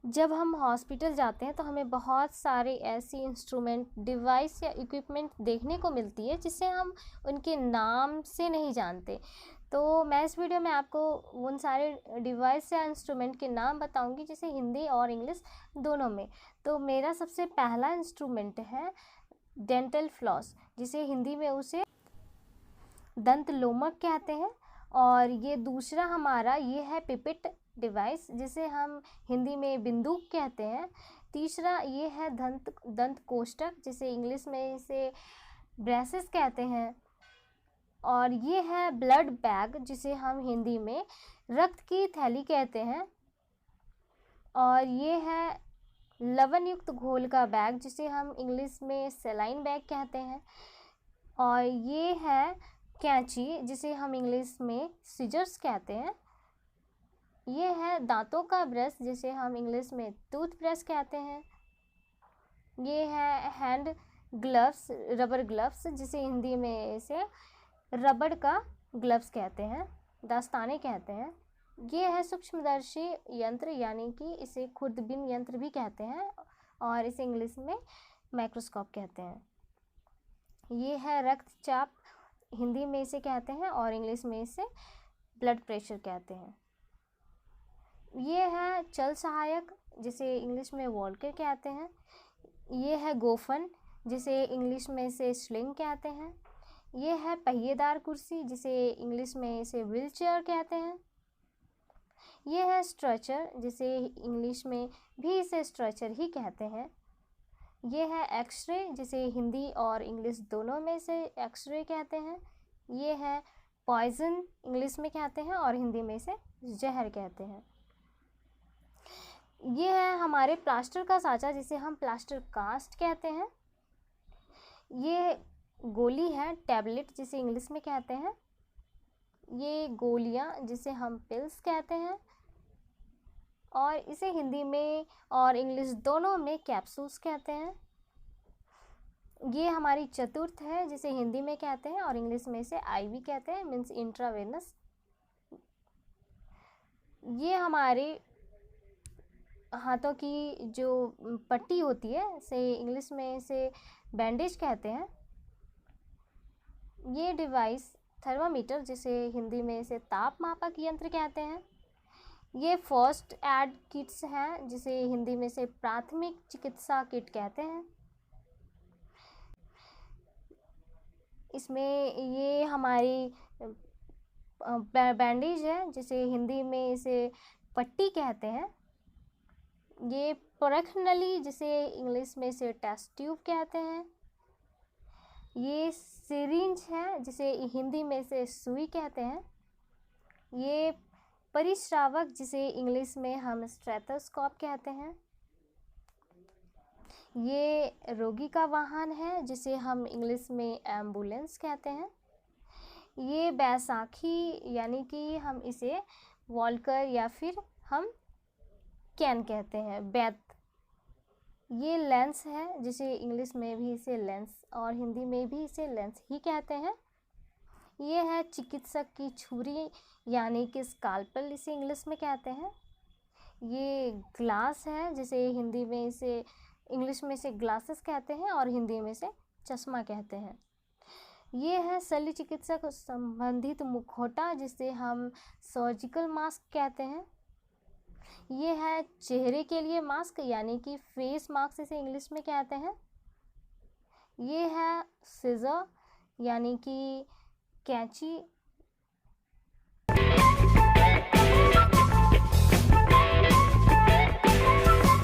जब हम हॉस्पिटल जाते हैं तो हमें बहुत सारे ऐसी इंस्ट्रूमेंट, डिवाइस या इक्विपमेंट देखने को मिलती है जिसे हम उनके नाम से नहीं जानते। तो मैं इस वीडियो में आपको उन सारे डिवाइस या इंस्ट्रूमेंट के नाम बताऊंगी जिसे हिंदी और इंग्लिश दोनों में। तो मेरा सबसे पहला इंस्ट्रूमेंट है डेंटल फ्लॉस, जिसे हिंदी में उसे दंत लोमक कहते हैं। और ये दूसरा हमारा ये है पिपेट डिवाइस, जिसे हम हिंदी में बिंदुक कहते हैं। तीसरा ये है दंत कोष्ठक, जिसे इंग्लिश में इसे ब्रेसेस कहते हैं। और ये है ब्लड बैग, जिसे हम हिंदी में रक्त की थैली कहते हैं। और ये है लवण युक्त घोल का बैग, जिसे हम इंग्लिश में सेलाइन बैग कहते हैं। और ये है कैंची, जिसे हम इंग्लिश में सीजर्स कहते हैं। ये है दांतों का ब्रश, जिसे हम इंग्लिश में टूथब्रश कहते हैं। ये है हैंड ग्लव्स, रबर ग्लव्स, जिसे हिंदी में इसे रबड़ का ग्लव्स कहते हैं, दस्ताने कहते हैं। ये है सूक्ष्मदर्शी यंत्र, यानी कि इसे खुर्दबीन यंत्र भी कहते हैं, और इसे इंग्लिश में माइक्रोस्कोप कहते हैं। ये है रक्तचाप, हिंदी में इसे कहते हैं और इंग्लिश में इसे ब्लड प्रेशर कहते हैं। ये है चल सहायक, जिसे इंग्लिश में वॉल्कर कहते हैं। ये है गोफन, जिसे इंग्लिश में इसे स्लिंग कहते हैं। ये है पहिएदार कुर्सी, जिसे इंग्लिश में इसे व्हील चेयर कहते हैं। ये है स्ट्रेचर, जिसे इंग्लिश में भी इसे स्ट्रेचर ही कहते हैं। ये है एक्सरे, जिसे हिंदी और इंग्लिश दोनों में से एक्सरे कहते हैं। ये है पॉइजन, इंग्लिश में कहते हैं और हिंदी में इसे जहर कहते हैं। ये है हमारे प्लास्टर का साँचा, जिसे हम प्लास्टर कास्ट कहते हैं। ये गोली है टैबलेट, जिसे इंग्लिश में कहते हैं। ये गोलियां, जिसे हम पिल्स कहते हैं, और इसे हिंदी में और इंग्लिश दोनों में कैप्सूल्स कहते हैं। ये हमारी चतुर्थ है, जिसे हिंदी में कहते हैं और इंग्लिश में इसे आईवी कहते हैं, मीन्स इंट्रावेनस। ये हमारे हाथों की जो पट्टी होती है, इसे इंग्लिश में इसे बैंडेज कहते हैं। ये डिवाइस थर्मामीटर, जिसे हिंदी में इसे ताप मापक यंत्र कहते हैं। ये फर्स्ट एड किट्स हैं, जिसे हिंदी में से प्राथमिक चिकित्सा किट कहते हैं। इसमें ये हमारी बैंडेज है, जिसे हिंदी में इसे पट्टी कहते हैं। ये परख नली, जिसे इंग्लिश में इसे टेस्ट ट्यूब कहते हैं। ये सिरिंज है, जिसे हिंदी में इसे सुई कहते हैं। ये परिश्रावक, जिसे इंग्लिश में हम स्टेथोस्कोप कहते हैं। ये रोगी का वाहन है, जिसे हम इंग्लिश में एम्बुलेंस कहते हैं। ये बैसाखी, यानी कि हम इसे वॉल्कर या फिर हम कैन कहते हैं, बैत। ये लेंस है, जिसे इंग्लिश में भी इसे लेंस और हिंदी में भी इसे लेंस ही कहते हैं। ये है चिकित्सक की छुरी, यानी कि स्काल्पेल, इसे इंग्लिश में कहते हैं। ये ग्लास है, जिसे हिंदी में इसे इंग्लिश में इसे ग्लासेस कहते हैं और हिंदी में इसे चश्मा कहते हैं। ये है शल्य चिकित्सक संबंधित मुखौटा, जिसे हम सर्जिकल मास्क कहते हैं। ये है चेहरे के लिए मास्क, यानी कि फेस मास्क इसे इंग्लिश में कहते हैं। ये है सीजर, यानी कि कैंची,